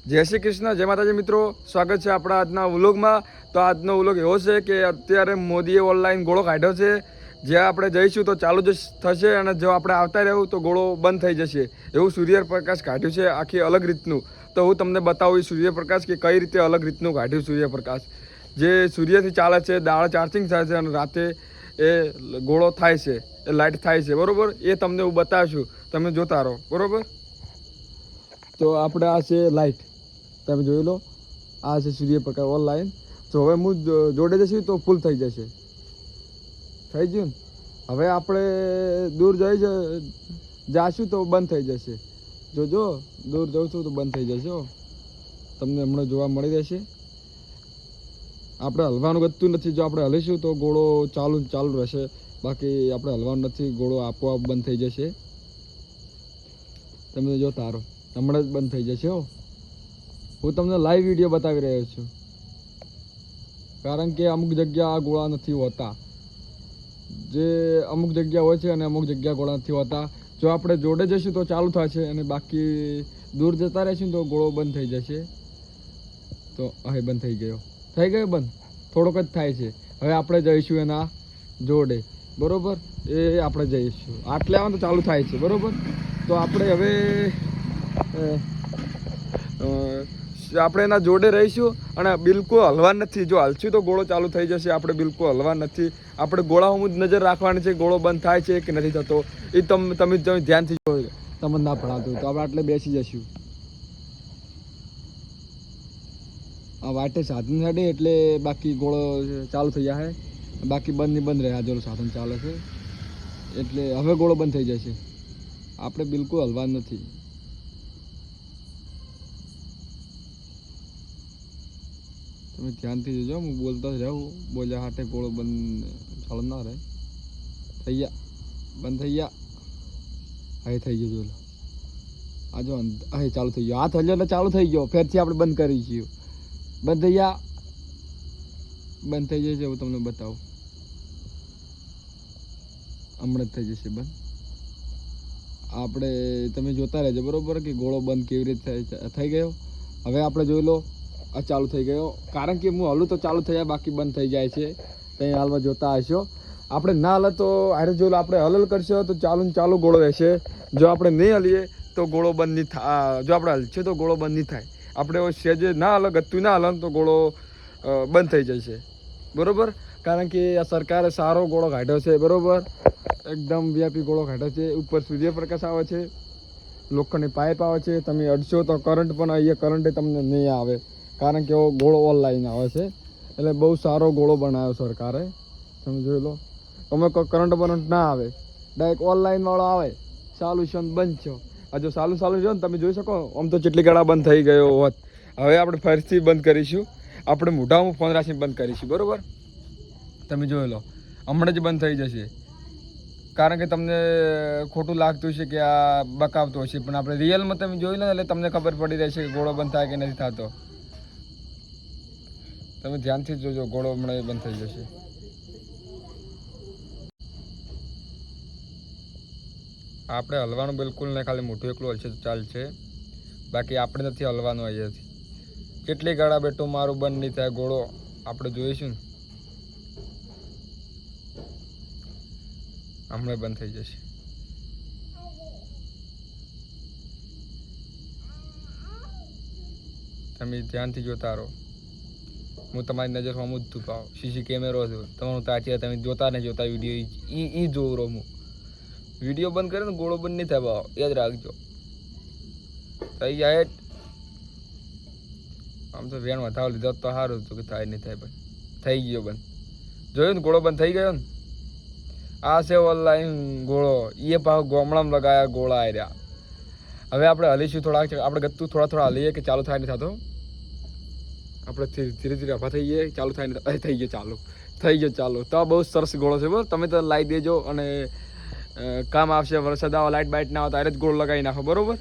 જય શ્રી કૃષ્ણ, જય માતાજી મિત્રો, સ્વાગત છે આપણા આજના વ્લોગમાં। તો આજનો વ્લોગ એવો છે કે અત્યારે મોદીએ ઓનલાઈન ગોળો કાઢ્યો છે, જ્યાં આપણે જઈશું તો ચાલુ જ થશે અને જો આપણે આવતા રહેવું તો ગોળો બંધ થઈ જશે, એવું સૂર્યપ્રકાશ કાઢ્યું છે આખી અલગ રીતનું। તો હું તમને બતાવું સૂર્યપ્રકાશ કે કઈ રીતે અલગ રીતનું કાઢ્યું સૂર્યપ્રકાશ, જે સૂર્યથી ચાલે છે, દાળ ચાર્જિંગ થાય છે અને રાતે એ ગોળો થાય છે, એ લાઇટ થાય છે, બરાબર। એ તમને હું બતાવીશું, તમે જોતા રહો, બરાબર। તો આપણે આ છે લાઇટ, તમે જોઈ લો, આ છે સૂર્યપ્રકાશ ઓનલાઈન। તો હવે હું જોડે જઈશું તો ફૂલ થઈ જશે, થઈ ગયું ને। હવે આપણે દૂર જાશું તો બંધ થઈ જશે, જોજો દૂર જઉં છું તો બંધ થઈ જશે, તમને હમણાં જોવા મળી રહેશે। આપણે હલવાનું ગતું નથી, જો આપણે હલીશું તો ગોળો ચાલુ રહેશે, બાકી આપણે હલવાનું નથી, ગોળો આપોઆપ બંધ થઈ જશે। તમે જો તારો હમણાં જ બંધ થઈ જશે, હું તમને લાઈવ વિડીયો બતાવી રહ્યો છું, કારણ કે અમુક જગ્યા આ ગોળા નથી હોતા, જે અમુક જગ્યા હોય છે અને અમુક જગ્યા ગોળા નથી હોતા। જો આપણે જોડે જઈશું તો ચાલુ થશે અને બાકી દૂર જતા રહીશું તો ગોળો બંધ થઈ જશે। તો હવે બંધ થઈ ગયો બંધ, થોડોક જ થાય છે। હવે આપણે જઈશું એના જોડે, બરોબર, એ આપણે જઈશું, આટલે આવે તો ચાલુ થાય છે, બરોબર। તો આપણે હવે આપણે એના જોડે રહીશું અને બિલકુલ હલવા નથી, જો હલશું તો ગોળો ચાલુ થઈ જશે, આપણે બિલકુલ હલવા નથી, આપણે ગોળામાં જ નજર રાખવાની છે, ગોળો બંધ થાય છે કે નથી થતો, એ તમે ધ્યાનથી જોઈ, તમને ના ભણાતું તો આપણે આટલે બેસી જશું। આ વાટે સાધન હેડે એટલે બાકી ગોળો ચાલુ થઈ જાય, બાકી બંધ રહે, જો સાધન ચાલે છે એટલે હવે ગોળો બંધ થઈ જશે, આપણે બિલકુલ હલવા નથી। તમે ધ્યાનથી જોજો, હું બોલતો જ રહું, બોલ્યા હાટે ગોળો બંધ ચાલુ ના રહે। થઈ ગયા, બંધ થઈ ગયા, હવે થઈ ગયો, જોલો આ જો હવે ચાલુ થઈ ગયો, હાથ હલ્યો એટલે ચાલુ થઈ ગયો, ફેરથી આપણે બંધ કરીશું, બંધ થઈ ગયા, બંધ થઈ જશે, હું તમને બતાવું, હમણાં જ થઈ જશે બંધ। આપણે તમે જોતા રહેજો, બરોબર, કે ગોળો બંધ કેવી રીતે થઈ ગયો। હવે આપણે જોઈ લો, આ ચાલુ થઈ ગયો, કારણ કે હું હલું તો ચાલુ થઈ જાય, બાકી બંધ થઈ જાય છે, કંઈ હાલમાં જોતા હશો। આપણે ના હલે તો હારે જો આપણે હલલ કરશો તો ચાલુ ગોળો રહેશે, જો આપણે નહીં હલીએ તો ગોળો બંધ નહીં થાય, જો આપણે હલશે તો ગોળો બંધ નહીં થાય, આપણે સેજે ના હલે, ગતું ના હલે તો ગોળો બંધ થઈ જશે, બરાબર। કારણ કે આ સરકારે સારો ગોળો કાઢ્યો છે, બરાબર, એકદમ વીઆઈપી ગોળો કાઢ્યો છે, ઉપર સૂર્યપ્રકાશ આવે છે, લોખંડની પાઇપ આવે છે, તમે અડશો તો કરંટ પણ અહીંયા કરંટ તમને નહીં આવે, કારણ કે એવો ગોળો ઓનલાઈન આવે છે, એટલે બહુ સારો ગોળો બનાવ્યો સરકારે, તમે જોઈ લો, તમે કોઈ કરંટ ના આવે, ડાયરેક્ટ ઓનલાઈન વાળો આવે, ચાલુ છે બંધ છો, આ જો ચાલુ છે ને તમે જોઈ શકો, આમ તો કેટલી ગળા બંધ થઈ ગયો હોત। હવે આપણે ફરીથી બંધ કરીશું, આપણે મોઢામાં ફોન રાખીને બંધ કરીશું, બરાબર, તમે જોઈ લો, હમણાં જ બંધ થઈ જશે, કારણ કે તમને ખોટું લાગતું છે કે આ બકાવતો હશે, પણ આપણે રિયલમાં તમે જોઈ લો એટલે તમને ખબર પડી રહેશે કે ગોળો બંધ થાય કે નથી થતો, તમે ધ્યાનથી જોજો, ગોળો હમણાં બંધ થઈ જશે। આપણે હલવાનું બિલકુલ નહીં, ખાલી મોટું એકલું હલશે તો ચાલશે, બાકી આપણે નથી હલવાનું અહીંયાથી, કેટલી ગાળા બેઠો મારું બંધ નહીં થાય ગોળો, આપણે જોઈશું ને, હમણાં બંધ થઈ જશે। તમે ધ્યાનથી જોતા રહો, હું તમારી નજર સામું જ છુપાવ, સીસી કેમેરો છું, તમારું તાચી તમે જોતા નહીં જોતા વિડીયો એ જોઉં રહો, હું વિડીયો બંધ કરે ને ગોળો બંધ નહીં થાય ભાવ, યાદ રાખજો। થઈ જાય, આમ તો વેણ વધાવ લીધો તો સારું હતું કે થાય નહીં થાય, બંધ થઈ ગયો, બંધ જોયું ને, ગોળો બંધ થઈ ગયો ને। આ છે ઓનલાઈન ગોળો, એ ભાવ ગામડામાં લગાયા ગોળા આવ્યા। હવે આપણે હલીશું થોડાક, આપણે ગતું થોડા હલીએ કે ચાલુ થાય નહીં થતો, આપણે ધીરે ધીરે હવા થઈ ગઈએ, ચાલુ થાય નહીં, થઈ ગયો ચાલુ, તો બહુ સરસ ગોળો છે, બરાબર, તમે તો લાવી દેજો અને કામ આવશે, વરસાદ આવે, લાઇટ બાઇટ ના આવે તો આરે જ ગોળ લગાવી નાખો, બરાબર।